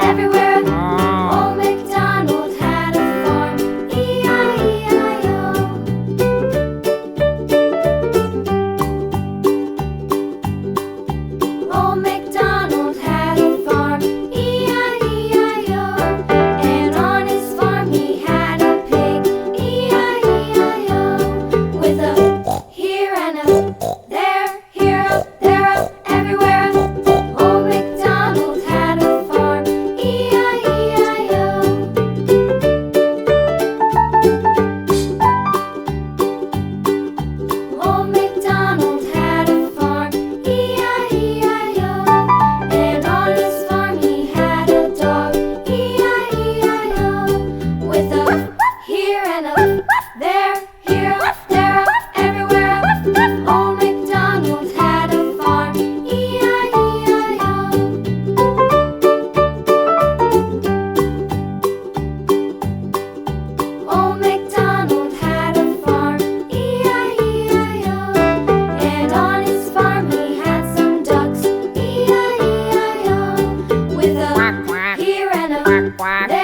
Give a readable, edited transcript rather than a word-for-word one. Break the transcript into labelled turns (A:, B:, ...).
A: everywhere. Old MacDonald had a farm, E-I-E-I-O. Old MacDonald had a farm, E-I-E-I-O. And on his farm he had a pig, E-I-E-I-O. With a here and a there, here up, there up, everywhere. Old MacDonald had a farm, E-I-E-I-O. Old MacDonald had a farm, E-I-E-I-O. And on his farm he had a dog, E-I-E-I-O. With a here and a there, here up, there up, everywhere. Old MacDonald had a farm, E-I-E-I-O. Old MacDonald had a farm, E-I-E-I-O. And on his farm he had some ducks, E-I-E-I-O. With a here and a there.